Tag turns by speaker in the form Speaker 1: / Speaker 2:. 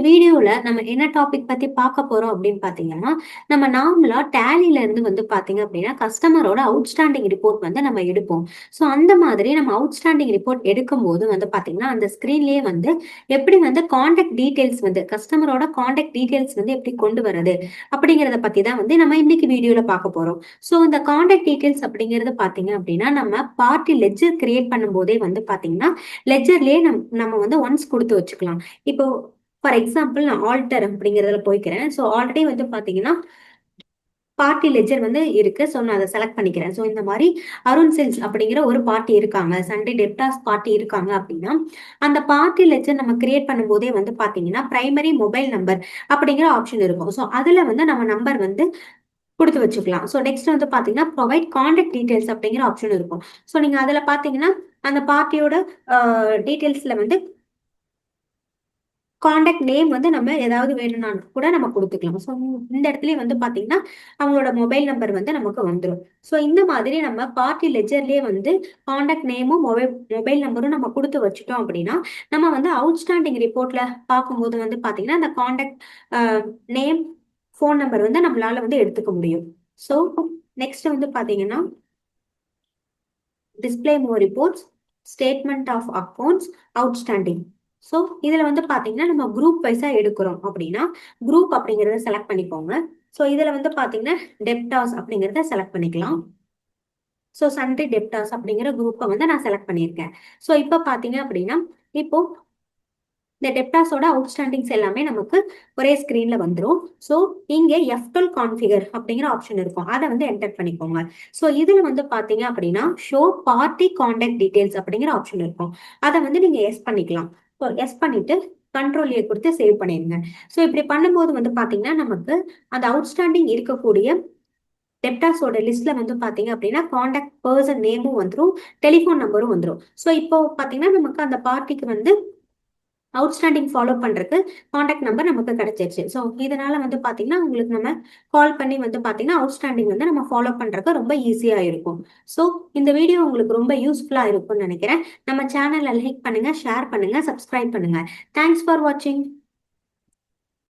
Speaker 1: வீடியோல நம்ம என்ன டாபிக் பத்தி பார்க்க போறோம் அப்படின்னு பார்த்தீங்கன்னா, நம்ம நார்மலா டேலில இருந்து வந்து பார்த்தீங்க அப்படின்னா, கஸ்டமரோட அவுட்ஸ்டாண்டிங் ரிப்போர்ட் வந்து நம்ம எடுப்போம். ஸோ அந்த மாதிரி நம்ம அவுட்ஸ்டாண்டிங் ரிப்போர்ட் எடுக்கும்போது வந்து பார்த்தீங்கன்னா, அந்த ஸ்க்ரீன்லயே வந்து எப்படி வந்து கான்டாக்ட் டீட்டெயில்ஸ் வந்து கஸ்டமரோட கான்டாக்ட் டீட்டெயில்ஸ் வந்து எப்படி கொண்டு வரது அப்படிங்கிறத பத்தி தான் வந்து நம்ம இன்னைக்கு வீடியோல பார்க்க போறோம். ஸோ இந்த கான்டாக்ட் டீட்டெயில்ஸ் அப்படிங்கிறது பார்த்தீங்க அப்படின்னா, நம்ம பார்ட்டி லெட்ஜர் கிரியேட் பண்ணும்போதே வந்து பார்த்தீங்கன்னா, லெட்ஜர்லயே நம்ம வந்து ஒன்ஸ் குடுத்து வச்சுக்கலாம். இப்போ ஃபார் எக்ஸாம்பிள் நான் ஆல்டர் அப்படிங்கிறதுல போய்க்கிறேன். ஸோ ஆல்ரெடி வந்து பார்த்தீங்கன்னா, பார்ட்டி லெட்ஜர் வந்து இருக்கு. ஸோ நான் அத செலக்ட் பண்ணிக்கிறேன். ஸோ இந்த மாரி அருண் சில்க்ஸ் அப்படிங்கிற ஒரு பார்ட்டி இருக்காங்க. சண்டே டெப்டார்ஸ் பார்ட்டி இருக்காங்க அப்படின்னா, அந்த பார்ட்டி லெட்ஜர் நம்ம கிரியேட் பண்ணும்போதே வந்து பார்த்தீங்கன்னா, பிரைமரி மொபைல் நம்பர் அப்படிங்கிற ஆப்ஷன் இருக்கும். ஸோ அதுல வந்து நம்ம நம்பர் வந்து குடுத்து வச்சுக்கலாம். ஸோ நெக்ஸ்ட் வந்து பார்த்தீங்கன்னா, ப்ரொவைட் கான்டாக்ட் டீட்டெயில்ஸ் அப்படிங்கிற ஆப்ஷன் இருக்கும். ஸோ நீங்க அதுல பார்த்தீங்கன்னா, அந்த பார்ட்டியோட அ டீட்டெயில்ஸ்ல வந்து கான்டாக்ட் நேம் வந்து நம்ம ஏதாவது வேணும்னா கூட நம்ம குடுத்துக்கலாம். ஸோ இந்த இடத்துலயே வந்து பார்த்தீங்கன்னா, அவங்களோட மொபைல் நம்பர் வந்து நமக்கு வந்துரும். ஸோ இந்த மாதிரி நம்ம பார்ட்டி லெட்ஜர்லயே வந்து கான்டாக்ட் நேமும், மொபைல் நம்பரும் நம்ம குடுத்து வச்சுட்டோம் அப்படின்னா, நம்ம வந்து அவுட்ஸ்டாண்டிங் ரிப்போர்ட்ல பார்க்கும்போது வந்து பார்த்தீங்கன்னா, அந்த contact uh name, phone number வந்து நம்மளால வந்து எடுத்துக்க முடியும். ஸோ நெக்ஸ்ட் வந்து பார்த்தீங்கன்னா, display more reports, statement of accounts, outstanding. So இதுல வந்து பாத்தீங்கன்னா நம்ம குரூப் வைஸா எடுக்கிறோம் அப்படின்னா குரூப் அப்படிங்கறத செலக்ட் பண்ணிக்கோங்க. ஸோ இதுல வந்து பாத்தீங்கன்னா டெப்டாஸ் அப்படிங்கறத செலக்ட் பண்ணிக்கலாம். ஸோ சண்டே டெப்டாஸ் அப்படிங்கிற குரூப்பை வந்து நான் செலக்ட் பண்ணியிருக்கேன். ஸோ இப்போ பாத்தீங்க அப்படின்னா இப்போ இந்த டெப்டாஸோட அவுட்ஸ்டாண்டிங்ஸ் எல்லாமே நமக்கு ஒரே ஸ்கிரீன்ல வந்துடும். ஸோ இங்கே F12 கான்ஃபிகர் அப்படிங்கிற ஆப்ஷன் இருக்கும். அதை வந்து என்டர் பண்ணிக்கோங்க. ஸோ இதுல வந்து பாத்தீங்க அப்படின்னா ஷோ பார்ட்டி கான்டாக்ட் டீடைல்ஸ் அப்படிங்கிற ஆப்ஷன் இருக்கும். அதை வந்து நீங்க எஸ் பண்ணிக்கலாம். ஸோ எஸ் பண்ணிட்டு கண்ட்ரோல் ஏ கொடுத்து சேவ் பண்ணிருங்க. ஸோ இப்படி பண்ணும்போது வந்து பாத்தீங்கன்னா நமக்கு அந்த அவுட்ஸ்டாண்டிங் இருக்கக்கூடிய டெப்டாஸோட லிஸ்ட்ல வந்து பாத்தீங்க அப்படின்னா கான்டாக்ட் பர்சன் நேமும் வந்துடும், டெலிஃபோன் நம்பரும் வந்துடும். ஸோ இப்போ பாத்தீங்கன்னா நமக்கு அந்த பார்ட்டிக்கு வந்து அவுட்ஸ்டாண்டிங் ஃபாலோ பண்றதுக்கு கான்டாக்ட் நம்பர் நமக்கு கிடைச்சிருச்சு. ஸோ இதனால வந்து பாத்தீங்கன்னா உங்களுக்கு நம்ம கால் பண்ணி வந்து பாத்தீங்கன்னா அவுட்ஸ்டாண்டிங் வந்து நம்ம ஃபாலோ பண்றதுக்கு ரொம்ப ஈஸியா இருக்கும். ஸோ இந்த வீடியோ உங்களுக்கு ரொம்ப யூஸ்ஃபுல்லா இருக்கும்னு நினைக்கிறேன். நம்ம சேனலை லைக் பண்ணுங்க, ஷேர் பண்ணுங்க, சப்ஸ்கிரைப் பண்ணுங்க. தேங்க்ஸ் ஃபார் வாட்சிங்.